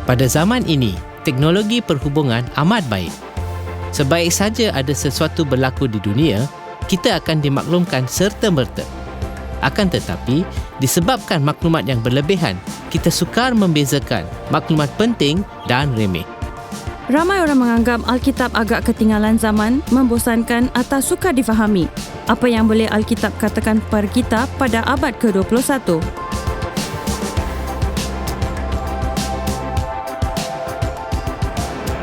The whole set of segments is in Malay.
Pada zaman ini, teknologi perhubungan amat baik. Sebaik saja ada sesuatu berlaku di dunia, kita akan dimaklumkan serta-merta. Akan tetapi, disebabkan maklumat yang berlebihan, kita sukar membezakan maklumat penting dan remeh. Ramai orang menganggap Alkitab agak ketinggalan zaman, membosankan atau sukar difahami. Apa yang boleh Alkitab katakan per kita pada abad ke-21?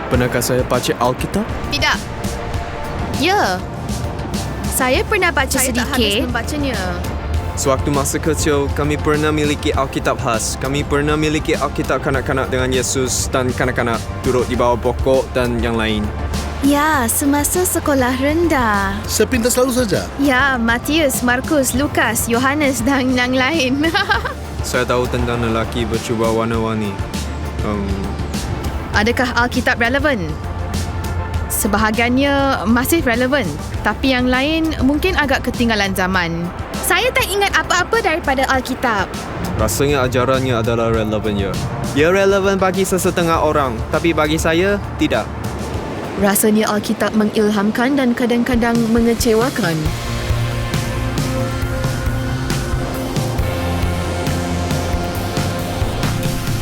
Pernahkah saya baca Alkitab? Tidak. Ya. Saya pernah baca Saya tak habis sedikit. membacanya. Sewaktu masa kecil, kami pernah miliki Alkitab khas. Kami pernah miliki Alkitab kanak-kanak dengan Yesus dan kanak-kanak duduk di bawah pokok dan yang lain. Ya, semasa sekolah rendah. Sepintas lalu saja. Ya, Matius, Markus, Lukas, Yohanes dan yang lain. Saya tahu tentang lelaki berjubah warna-warni. Adakah Alkitab relevan? Sebahagiannya masih relevan, tapi yang lain mungkin agak ketinggalan zaman. Saya tak ingat apa-apa daripada Alkitab. Rasanya ajarannya adalah relevan ya. Ia relevan bagi sesetengah orang, tapi bagi saya, tidak. Rasanya Alkitab mengilhamkan dan kadang-kadang mengecewakan.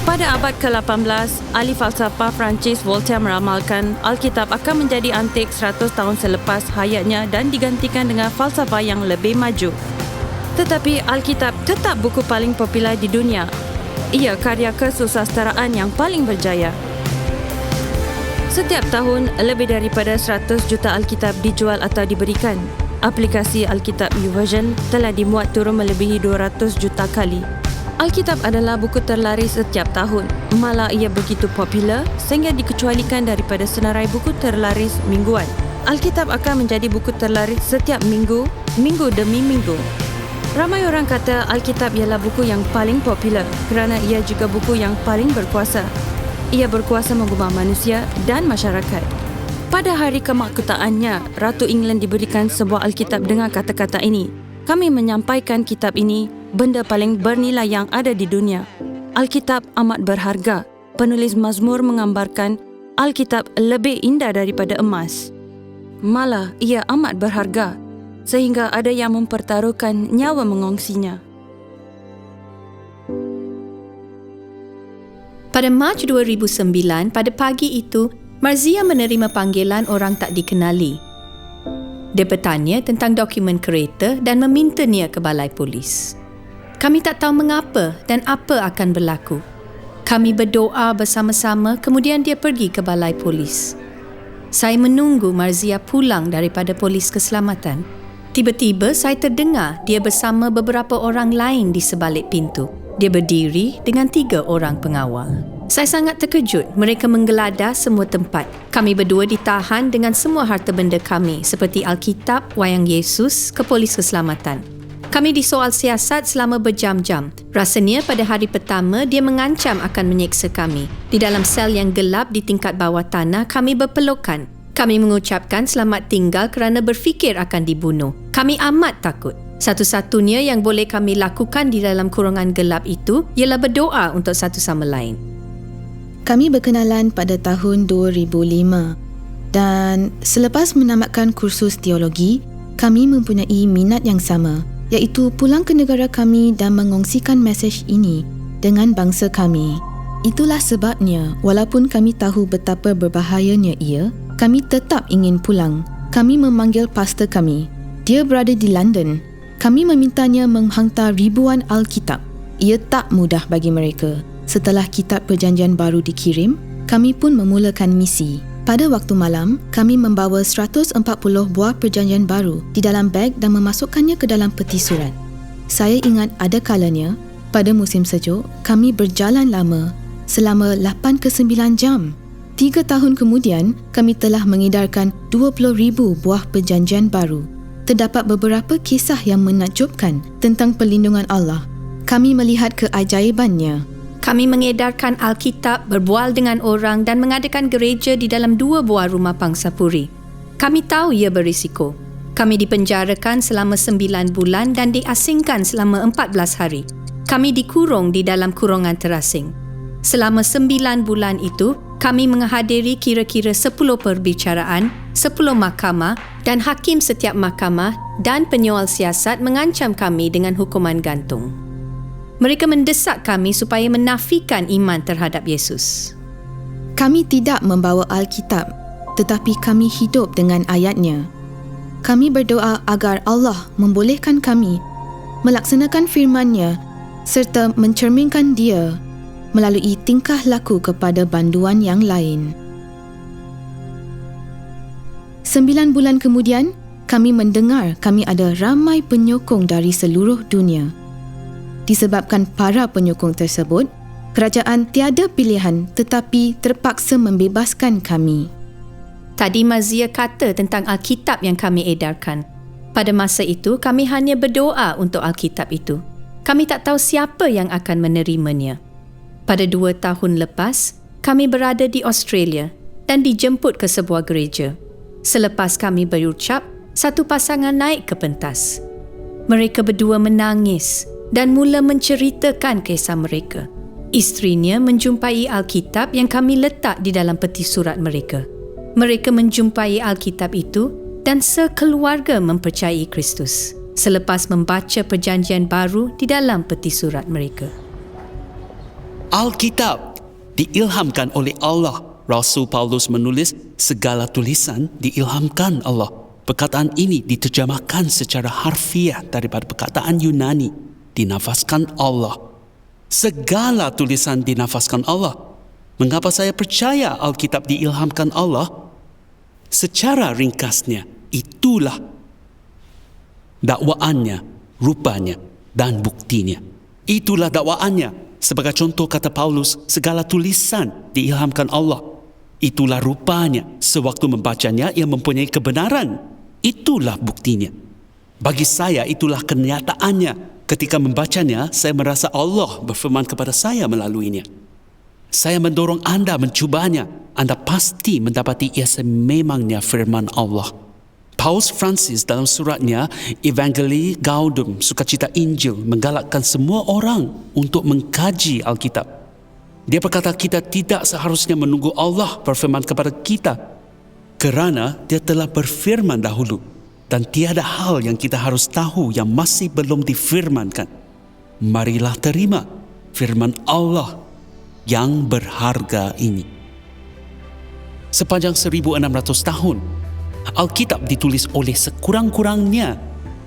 Pada abad ke-18, ahli falsafah Prancis Voltaire meramalkan Alkitab akan menjadi antik 100 tahun selepas hayatnya dan digantikan dengan falsafah yang lebih maju. Tetapi Alkitab tetap buku paling popular di dunia. Ia karya kesusasteraan yang paling berjaya. Setiap tahun, lebih daripada 100 juta Alkitab dijual atau diberikan. Aplikasi Alkitab YouVersion telah dimuat turun melebihi 200 juta kali. Alkitab adalah buku terlaris setiap tahun. Malah ia begitu popular sehingga dikecualikan daripada senarai buku terlaris mingguan. Alkitab akan menjadi buku terlaris setiap minggu, minggu demi minggu. Ramai orang kata Alkitab ialah buku yang paling popular kerana ia juga buku yang paling berkuasa. Ia berkuasa mengubah manusia dan masyarakat. Pada hari kemakutaannya, Ratu England diberikan sebuah Alkitab dengan kata-kata ini. Kami menyampaikan kitab ini, benda paling bernilai yang ada di dunia. Alkitab amat berharga. Penulis Mazmur menggambarkan Alkitab lebih indah daripada emas. Malah ia amat berharga, sehingga ada yang mempertaruhkan nyawa mengongsinya. Pada Mac 2009, pada pagi itu, Marzia menerima panggilan orang tak dikenali. Dia bertanya tentang dokumen kereta dan memintanya ke balai polis. Kami tak tahu mengapa dan apa akan berlaku. Kami berdoa bersama-sama, kemudian dia pergi ke balai polis. Saya menunggu Marzia pulang daripada polis keselamatan. Tiba-tiba saya terdengar dia bersama beberapa orang lain di sebalik pintu. Dia berdiri dengan 3 orang pengawal. Saya sangat terkejut. Mereka menggeledah semua tempat. Kami berdua ditahan dengan semua harta benda kami seperti Alkitab, wayang Yesus, ke polis keselamatan. Kami disoal siasat selama berjam-jam. Rasanya pada hari pertama dia mengancam akan menyeksa kami. Di dalam sel yang gelap di tingkat bawah tanah, kami berpelukan. Kami mengucapkan selamat tinggal kerana berfikir akan dibunuh. Kami amat takut. Satu-satunya yang boleh kami lakukan di dalam kurungan gelap itu ialah berdoa untuk satu sama lain. Kami berkenalan pada tahun 2005 dan selepas menamatkan kursus teologi, kami mempunyai minat yang sama, iaitu pulang ke negara kami dan mengongsikan mesej ini dengan bangsa kami. Itulah sebabnya, walaupun kami tahu betapa berbahayanya ia, kami tetap ingin pulang. Kami memanggil pastor kami. Dia berada di London. Kami memintanya menghantar ribuan Alkitab. Ia tak mudah bagi mereka. Setelah kitab Perjanjian Baru dikirim, kami pun memulakan misi. Pada waktu malam, kami membawa 140 buah Perjanjian Baru di dalam beg dan memasukkannya ke dalam peti surat. Saya ingat ada kalanya, pada musim sejuk, kami berjalan lama, selama 8 ke 9 jam. 3 tahun kemudian, kami telah mengedarkan 20,000 buah Perjanjian Baru. Terdapat beberapa kisah yang menakjubkan tentang perlindungan Allah. Kami melihat keajaibannya. Kami mengedarkan Alkitab, berbual dengan orang dan mengadakan gereja di dalam 2 buah rumah pangsapuri. Kami tahu ia berisiko. Kami dipenjarakan selama 9 bulan dan diasingkan selama 14 hari. Kami dikurung di dalam kurungan terasing. Selama 9 bulan itu, kami menghadiri kira-kira 10 perbicaraan, 10 mahkamah dan hakim setiap mahkamah dan penyual siasat mengancam kami dengan hukuman gantung. Mereka mendesak kami supaya menafikan iman terhadap Yesus. Kami tidak membawa Alkitab, tetapi kami hidup dengan ayatnya. Kami berdoa agar Allah membolehkan kami melaksanakan firman-Nya serta mencerminkan Dia melalui tingkah laku kepada banduan yang lain. 9 bulan kemudian, kami mendengar kami ada ramai penyokong dari seluruh dunia. Disebabkan para penyokong tersebut, kerajaan tiada pilihan tetapi terpaksa membebaskan kami. Tadi Marzia kata tentang Alkitab yang kami edarkan. Pada masa itu, kami hanya berdoa untuk Alkitab itu. Kami tak tahu siapa yang akan menerimanya. Pada 2 tahun lepas, kami berada di Australia dan dijemput ke sebuah gereja. Selepas kami berucap, satu pasangan naik ke pentas. Mereka berdua menangis dan mula menceritakan kisah mereka. Isterinya menjumpai Alkitab yang kami letak di dalam peti surat mereka. Mereka menjumpai Alkitab itu dan sekeluarga mempercayai Kristus selepas membaca perjanjian baru di dalam peti surat mereka. Alkitab diilhamkan oleh Allah. Rasul Paulus menulis, segala tulisan diilhamkan Allah. Perkataan ini diterjemahkan secara harfiah daripada perkataan Yunani, dinafaskan Allah. Segala tulisan dinafaskan Allah. Mengapa saya percaya Alkitab diilhamkan Allah? Secara ringkasnya, itulah dakwaannya, rupanya dan buktinya. Itulah dakwaannya. Sebagai contoh kata Paulus, segala tulisan diilhamkan Allah. Itulah rupanya, sewaktu membacanya ia mempunyai kebenaran. Itulah buktinya. Bagi saya itulah kenyataannya. Ketika membacanya, saya merasa Allah berfirman kepada saya melaluinya. Saya mendorong anda mencubanya. Anda pasti mendapati ia sememangnya firman Allah. Paus Francis dalam suratnya Evangelii Gaudium, Sukacita Injil, menggalakkan semua orang untuk mengkaji Alkitab. Dia berkata kita tidak seharusnya menunggu Allah berfirman kepada kita kerana Dia telah berfirman dahulu dan tiada hal yang kita harus tahu yang masih belum difirmankan. Marilah terima firman Allah yang berharga ini. Sepanjang 1600 tahun, Alkitab ditulis oleh sekurang-kurangnya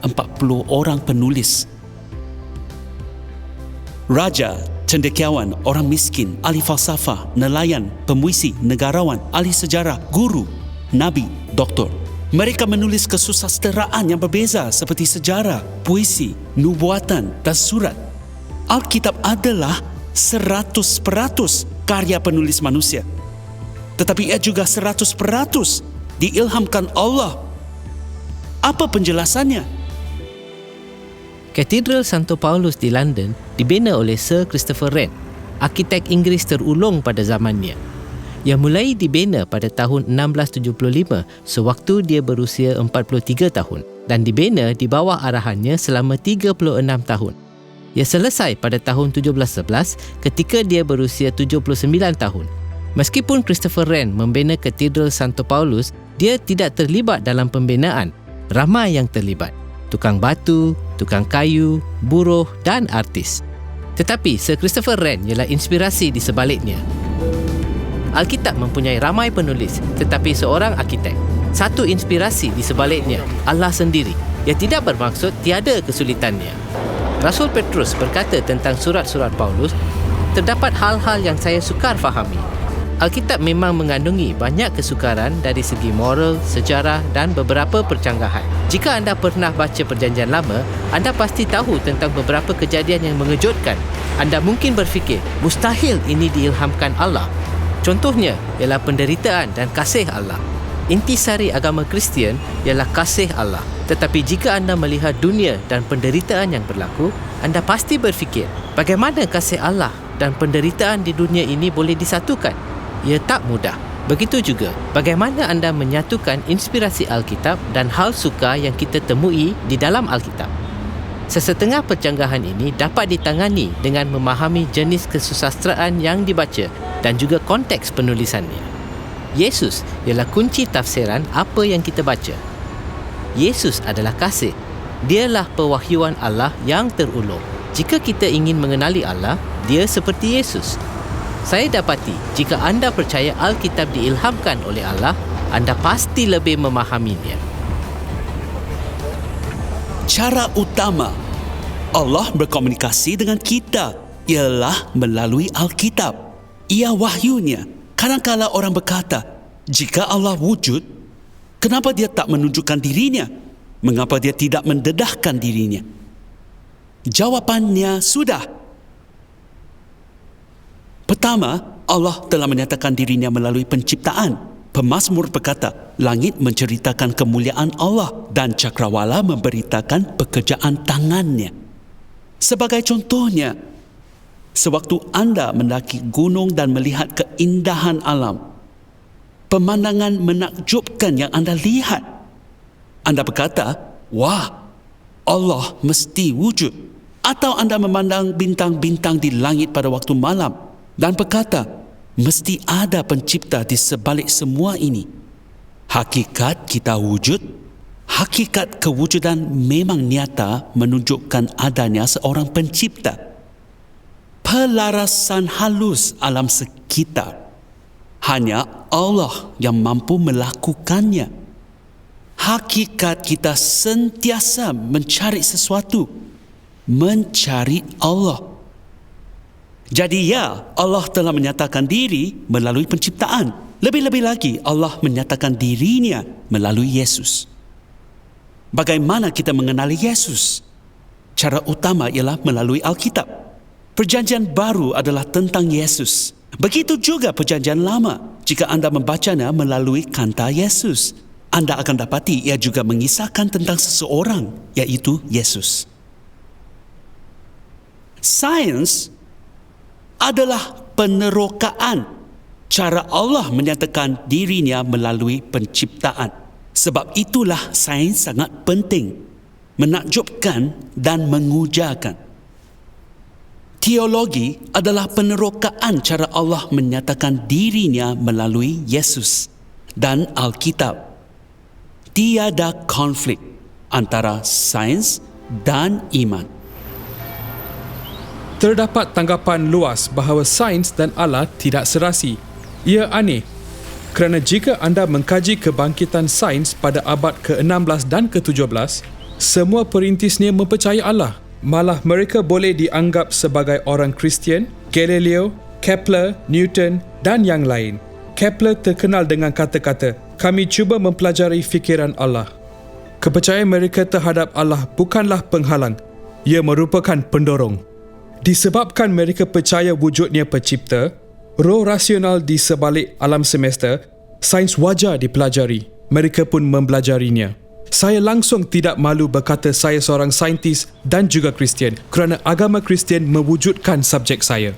40 orang penulis. Raja, cendekiawan, orang miskin, ahli falsafah, nelayan, pemuisi, negarawan, ahli sejarah, guru, nabi, doktor. Mereka menulis kesusasteraan yang berbeza seperti sejarah, puisi, nubuatan dan surat. Alkitab adalah 100% karya penulis manusia. Tetapi ia juga 100% diilhamkan Allah. Apa penjelasannya? Katedral Santo Paulus di London dibina oleh Sir Christopher Wren, arkitek Inggeris terulung pada zamannya. Yang mulai dibina pada tahun 1675 sewaktu dia berusia 43 tahun dan dibina di bawah arahannya selama 36 tahun. Ia selesai pada tahun 1711 ketika dia berusia 79 tahun. Meskipun Christopher Wren membina Katedral Santo Paulus, dia tidak terlibat dalam pembinaan. Ramai yang terlibat. Tukang batu, tukang kayu, buruh dan artis. Tetapi Sir Christopher Wren ialah inspirasi di sebaliknya. Alkitab mempunyai ramai penulis, tetapi seorang arkitek. Satu inspirasi di sebaliknya, Allah sendiri. Ia tidak bermaksud tiada kesulitannya. Rasul Petrus berkata tentang surat-surat Paulus, terdapat hal-hal yang saya sukar fahami. Alkitab memang mengandungi banyak kesukaran dari segi moral, sejarah dan beberapa percanggahan. Jika anda pernah baca Perjanjian Lama, anda pasti tahu tentang beberapa kejadian yang mengejutkan. Anda mungkin berfikir, mustahil ini diilhamkan Allah. Contohnya ialah penderitaan dan kasih Allah. Intisari agama Kristian ialah kasih Allah. Tetapi jika anda melihat dunia dan penderitaan yang berlaku, anda pasti berfikir, bagaimana kasih Allah dan penderitaan di dunia ini boleh disatukan? Ia tak mudah. Begitu juga, bagaimana anda menyatukan inspirasi Alkitab dan hal suka yang kita temui di dalam Alkitab? Sesetengah pencanggahan ini dapat ditangani dengan memahami jenis kesusastraan yang dibaca dan juga konteks penulisannya. Yesus ialah kunci tafsiran apa yang kita baca. Yesus adalah kasih. Dialah pewahyuan Allah yang terulung. Jika kita ingin mengenali Allah, dia seperti Yesus. Saya dapati, jika anda percaya Alkitab diilhamkan oleh Allah, anda pasti lebih memahaminya. Cara utama Allah berkomunikasi dengan kita ialah melalui Alkitab. Ia wahyunya. Kadang-kadang orang berkata, jika Allah wujud, kenapa dia tak menunjukkan dirinya? Mengapa dia tidak mendedahkan dirinya? Jawapannya sudah. Pertama, Allah telah menyatakan dirinya melalui penciptaan. Pemazmur berkata, langit menceritakan kemuliaan Allah dan cakrawala memberitakan pekerjaan tangannya. Sebagai contohnya, sewaktu anda mendaki gunung dan melihat keindahan alam, pemandangan menakjubkan yang anda lihat, anda berkata, wah, Allah mesti wujud. Atau anda memandang bintang-bintang di langit pada waktu malam dan berkata, mesti ada pencipta di sebalik semua ini. Hakikat kita wujud, hakikat kewujudan memang nyata menunjukkan adanya seorang pencipta. Pelarasan halus alam sekitar, hanya Allah yang mampu melakukannya. Hakikat kita sentiasa mencari sesuatu, mencari Allah. Jadi ya, Allah telah menyatakan diri melalui penciptaan. Lebih-lebih lagi, Allah menyatakan dirinya melalui Yesus. Bagaimana kita mengenali Yesus? Cara utama ialah melalui Alkitab. Perjanjian baru adalah tentang Yesus. Begitu juga perjanjian lama. Jika anda membacanya melalui kanta Yesus, anda akan dapati ia juga mengisahkan tentang seseorang, iaitu Yesus. Sains adalah penerokaan cara Allah menyatakan dirinya melalui penciptaan. Sebab itulah sains sangat penting, menakjubkan dan mengujarkan. Teologi adalah penerokaan cara Allah menyatakan dirinya melalui Yesus dan Alkitab. Tiada konflik antara sains dan iman. Terdapat tanggapan luas bahawa sains dan Allah tidak serasi. Ia aneh kerana jika anda mengkaji kebangkitan sains pada abad ke-16 dan ke-17, semua perintisnya mempercayai Allah. Malah mereka boleh dianggap sebagai orang Kristian, Galileo, Kepler, Newton dan yang lain. Kepler terkenal dengan kata-kata, kami cuba mempelajari fikiran Allah. Kepercayaan mereka terhadap Allah bukanlah penghalang, ia merupakan pendorong. Disebabkan mereka percaya wujudnya pencipta, roh rasional di sebalik alam semesta, sains wajar dipelajari. Mereka pun mempelajarinya. Saya langsung tidak malu berkata saya seorang saintis dan juga Kristian kerana agama Kristian mewujudkan subjek saya.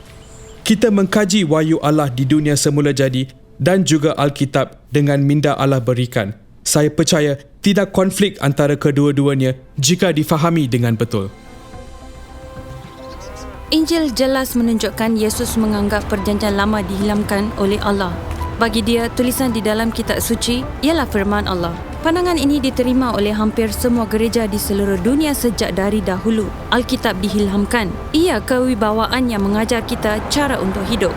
Kita mengkaji wahyu Allah di dunia semula jadi dan juga Alkitab dengan minda Allah berikan. Saya percaya tidak konflik antara kedua-duanya jika difahami dengan betul. Injil jelas menunjukkan Yesus menganggap perjanjian lama dihilamkan oleh Allah. Bagi dia, tulisan di dalam kitab suci ialah firman Allah. Pandangan ini diterima oleh hampir semua gereja di seluruh dunia sejak dari dahulu. Alkitab dihilhamkan. Ia kewibawaan yang mengajar kita cara untuk hidup.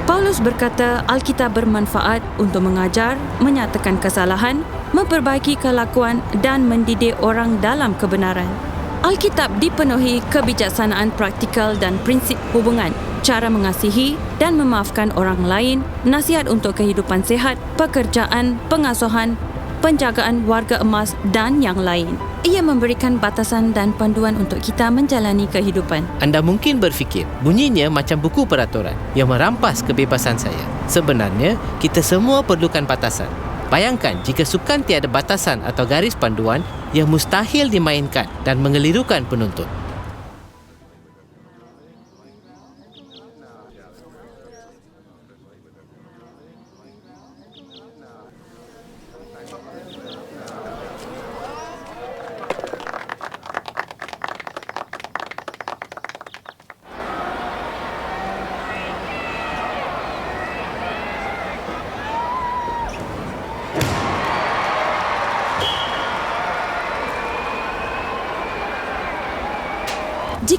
Paulus berkata Alkitab bermanfaat untuk mengajar, menyatakan kesalahan, memperbaiki kelakuan dan mendidik orang dalam kebenaran. Alkitab dipenuhi kebijaksanaan praktikal dan prinsip hubungan, cara mengasihi dan memaafkan orang lain, nasihat untuk kehidupan sihat, pekerjaan, pengasuhan, penjagaan warga emas dan yang lain. Ia memberikan batasan dan panduan untuk kita menjalani kehidupan. Anda mungkin berfikir, bunyinya macam buku peraturan yang merampas kebebasan saya. Sebenarnya, kita semua perlukan batasan. Bayangkan jika sukan tiada batasan atau garis panduan yang mustahil dimainkan dan mengelirukan penonton.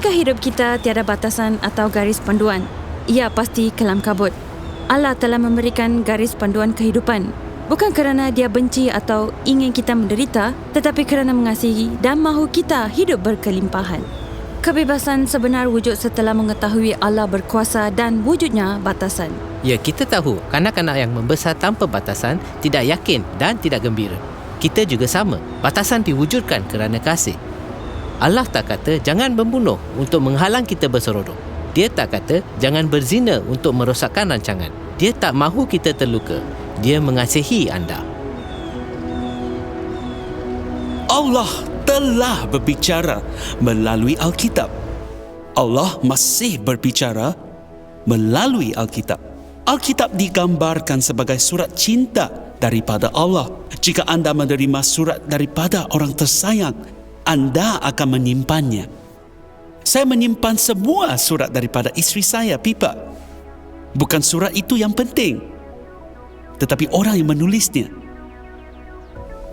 Jika hidup kita tiada batasan atau garis panduan, ia pasti kelam kabut. Allah telah memberikan garis panduan kehidupan, bukan kerana Dia benci atau ingin kita menderita, tetapi kerana mengasihi dan mahu kita hidup berkelimpahan. Kebebasan sebenar wujud setelah mengetahui Allah berkuasa dan wujudnya batasan. Ya, kita tahu kanak-kanak yang membesar tanpa batasan tidak yakin dan tidak gembira. Kita juga sama. Batasan diwujudkan kerana kasih. Allah tak kata jangan membunuh untuk menghalang kita berserodok. Dia tak kata jangan berzina untuk merosakkan rancangan. Dia tak mahu kita terluka. Dia mengasihi anda. Allah telah berbicara melalui Alkitab. Allah masih berbicara melalui Alkitab. Alkitab digambarkan sebagai surat cinta daripada Allah. Jika anda menerima surat daripada orang tersayang, anda akan menyimpannya. Saya menyimpan semua surat daripada isteri saya, Pipa. Bukan surat itu yang penting, tetapi orang yang menulisnya.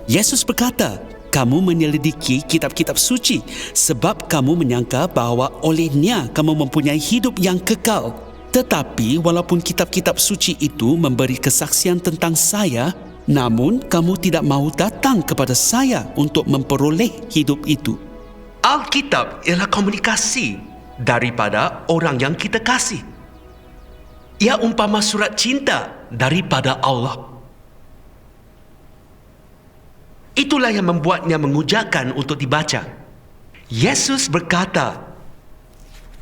Yesus berkata, kamu menyelidiki kitab-kitab suci sebab kamu menyangka bahawa olehnya kamu mempunyai hidup yang kekal. Tetapi walaupun kitab-kitab suci itu memberi kesaksian tentang saya, namun kamu tidak mahu datang kepada saya untuk memperoleh hidup itu. Alkitab ialah komunikasi daripada orang yang kita kasih. Ia umpama surat cinta daripada Allah. Itulah yang membuatnya mengujakan untuk dibaca. Yesus berkata,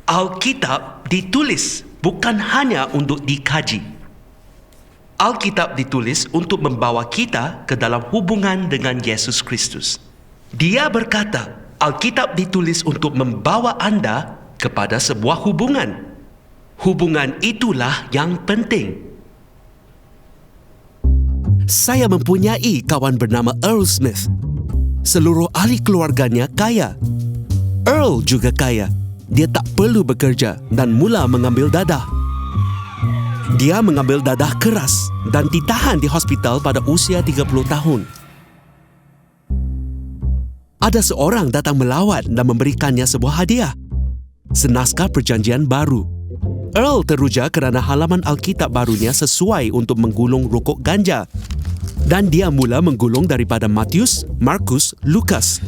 Alkitab ditulis bukan hanya untuk dikaji. Alkitab ditulis untuk membawa kita ke dalam hubungan dengan Yesus Kristus. Dia berkata, Alkitab ditulis untuk membawa anda kepada sebuah hubungan. Hubungan itulah yang penting. Saya mempunyai kawan bernama Earl Smith. Seluruh ahli keluarganya kaya. Earl juga kaya. Dia tak perlu bekerja dan mula mengambil dadah. Dia mengambil dadah keras dan ditahan di hospital pada usia 30 tahun. Ada seorang datang melawat dan memberikannya sebuah hadiah. Senaskah perjanjian baru. Earl teruja kerana halaman Alkitab barunya sesuai untuk menggulung rokok ganja. Dan dia mula menggulung daripada Matius, Markus, Lukas.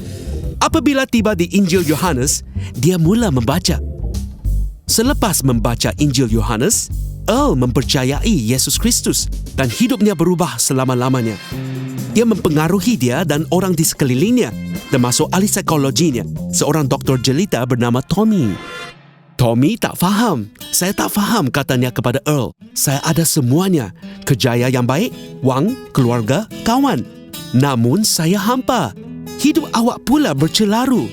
Apabila tiba di Injil Yohanes, dia mula membaca. Selepas membaca Injil Yohanes, Earl mempercayai Yesus Kristus dan hidupnya berubah selama-lamanya. Ia mempengaruhi dia dan orang di sekelilingnya, termasuk ahli psikologinya, seorang doktor jelita bernama Tommy. Tommy tak faham. Saya tak faham, katanya kepada Earl. Saya ada semuanya. Kerjaya yang baik, wang, keluarga, kawan. Namun saya hampa. Hidup awak pula bercelaru.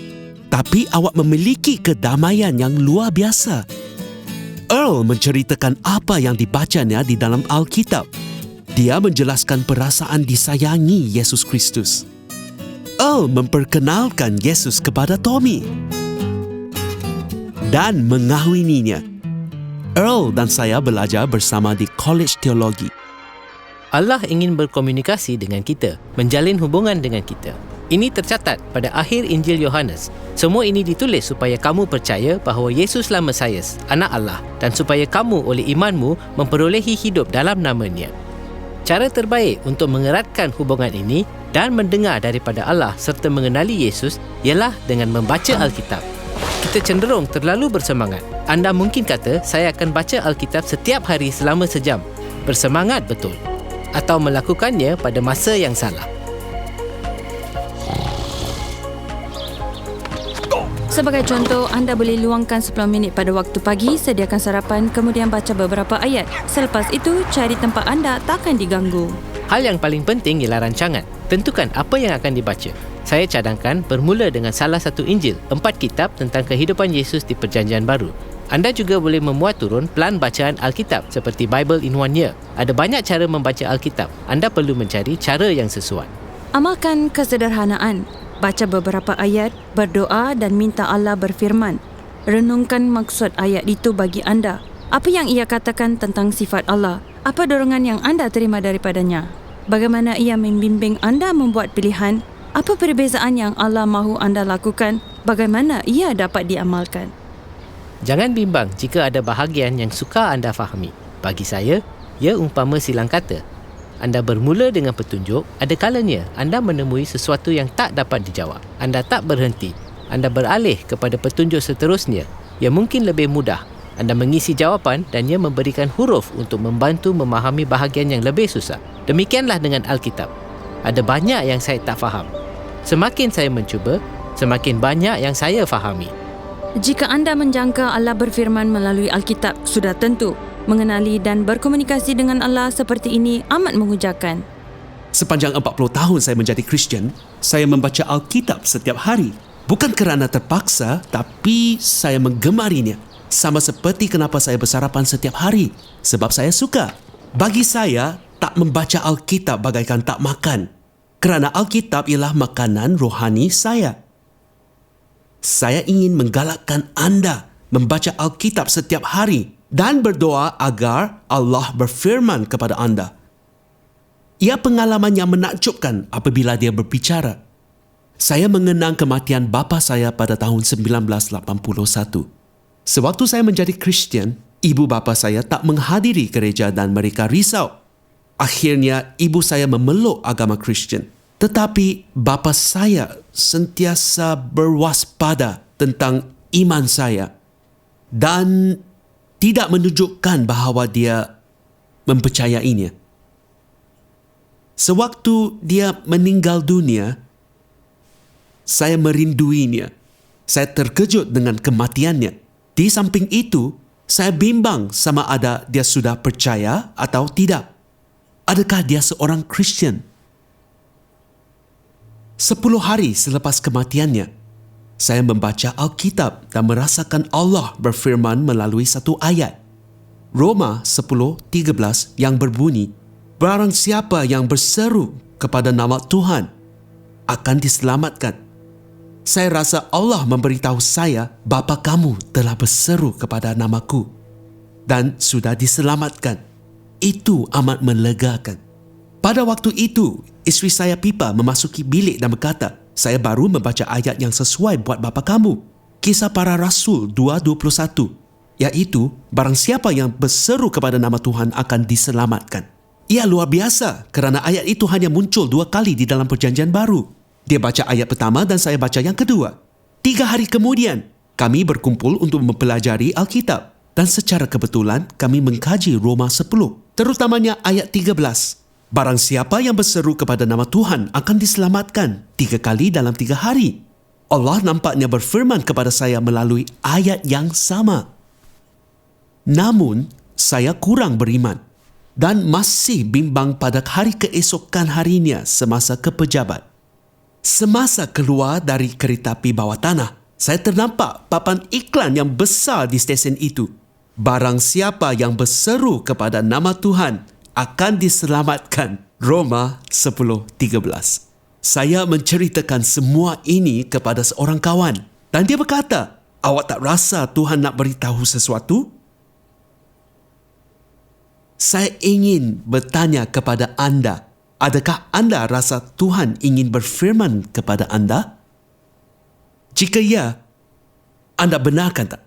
Tapi awak memiliki kedamaian yang luar biasa. Earl menceritakan apa yang dibacanya di dalam Alkitab. Dia menjelaskan perasaan disayangi Yesus Kristus. Earl memperkenalkan Yesus kepada Tommy dan mengahwininya. Earl dan saya belajar bersama di College Teologi. Allah ingin berkomunikasi dengan kita, menjalin hubungan dengan kita. Ini tercatat pada akhir Injil Yohanes. Semua ini ditulis supaya kamu percaya bahawa Yesuslah Mesias, Anak Allah, dan supaya kamu oleh imanmu memperolehi hidup dalam nama-Nya. Cara terbaik untuk mengeratkan hubungan ini dan mendengar daripada Allah serta mengenali Yesus ialah dengan membaca Alkitab. Kita cenderung terlalu bersemangat. Anda mungkin kata, saya akan baca Alkitab setiap hari selama sejam. Bersemangat betul. Atau melakukannya pada masa yang salah. Sebagai contoh, anda boleh luangkan 10 minit pada waktu pagi, sediakan sarapan, kemudian baca beberapa ayat. Selepas itu, cari tempat anda takkan diganggu. Hal yang paling penting ialah rancangan. Tentukan apa yang akan dibaca. Saya cadangkan bermula dengan salah satu Injil, 4 kitab tentang kehidupan Yesus di Perjanjian Baru. Anda juga boleh memuat turun pelan bacaan Alkitab seperti Bible in 1 Year. Ada banyak cara membaca Alkitab. Anda perlu mencari cara yang sesuai. Amalkan kesederhanaan. Baca beberapa ayat, berdoa dan minta Allah berfirman. Renungkan maksud ayat itu bagi anda. Apa yang ia katakan tentang sifat Allah? Apa dorongan yang anda terima daripadanya? Bagaimana ia membimbing anda membuat pilihan? Apa perbezaan yang Allah mahu anda lakukan? Bagaimana ia dapat diamalkan? Jangan bimbang jika ada bahagian yang sukar anda fahami. Bagi saya, ia umpama silang kata. Anda bermula dengan petunjuk, ada kalanya anda menemui sesuatu yang tak dapat dijawab. Anda tak berhenti. Anda beralih kepada petunjuk seterusnya yang mungkin lebih mudah. Anda mengisi jawapan dan ia memberikan huruf untuk membantu memahami bahagian yang lebih susah. Demikianlah dengan Alkitab. Ada banyak yang saya tak faham. Semakin saya mencuba, semakin banyak yang saya fahami. Jika anda menjangka Allah berfirman melalui Alkitab, sudah tentu mengenali dan berkomunikasi dengan Allah seperti ini amat mengujakan. Sepanjang 40 tahun saya menjadi Kristian, saya membaca Alkitab setiap hari. Bukan kerana terpaksa, tapi saya menggemarinya. Sama seperti kenapa saya bersarapan setiap hari. Sebab saya suka. Bagi saya, tak membaca Alkitab bagaikan tak makan. Kerana Alkitab ialah makanan rohani saya. Saya ingin menggalakkan anda membaca Alkitab setiap hari dan berdoa agar Allah berfirman kepada anda. Ia pengalaman yang menakjubkan apabila dia berbicara. Saya mengenang kematian bapa saya pada tahun 1981. Sewaktu saya menjadi Kristian, ibu bapa saya tak menghadiri gereja dan mereka risau. Akhirnya, ibu saya memeluk agama Kristian. Tetapi bapa saya sentiasa berwaspada tentang iman saya dan tidak menunjukkan bahawa dia mempercayainya. Sewaktu dia meninggal dunia, saya merinduinya. Saya terkejut dengan kematiannya. Di samping itu, saya bimbang sama ada dia sudah percaya atau tidak. Adakah dia seorang Kristian? 10 hari selepas kematiannya, saya membaca Alkitab dan merasakan Allah berfirman melalui satu ayat. Roma 10:13 yang berbunyi, "Barang siapa yang berseru kepada nama Tuhan akan diselamatkan." Saya rasa Allah memberitahu saya, bapa kamu telah berseru kepada namaku dan sudah diselamatkan. Itu amat melegakan. Pada waktu itu, isteri saya Pipa memasuki bilik dan berkata, "Saya baru membaca ayat yang sesuai buat bapa kamu. Kisah Para Rasul 2:21, iaitu barang siapa yang berseru kepada nama Tuhan akan diselamatkan." Ia luar biasa kerana ayat itu hanya muncul 2 kali di dalam Perjanjian Baru. Dia baca ayat pertama dan saya baca yang kedua. 3 hari kemudian, kami berkumpul untuk mempelajari Alkitab dan secara kebetulan kami mengkaji Roma 10, terutamanya ayat 13. Barang siapa yang berseru kepada nama Tuhan akan diselamatkan 3 kali dalam 3 hari. Allah nampaknya berfirman kepada saya melalui ayat yang sama. Namun, saya kurang beriman dan masih bimbang pada hari keesokan harinya semasa ke pejabat. Semasa keluar dari kereta api bawah tanah, saya ternampak papan iklan yang besar di stesen itu. Barang siapa yang berseru kepada nama Tuhan akan diselamatkan. Roma 10:13. Saya menceritakan semua ini kepada seorang kawan dan dia berkata, "Awak tak rasa Tuhan nak beritahu sesuatu?" Saya ingin bertanya kepada anda, adakah anda rasa Tuhan ingin berfirman kepada anda? Jika ya, anda benarkan tak?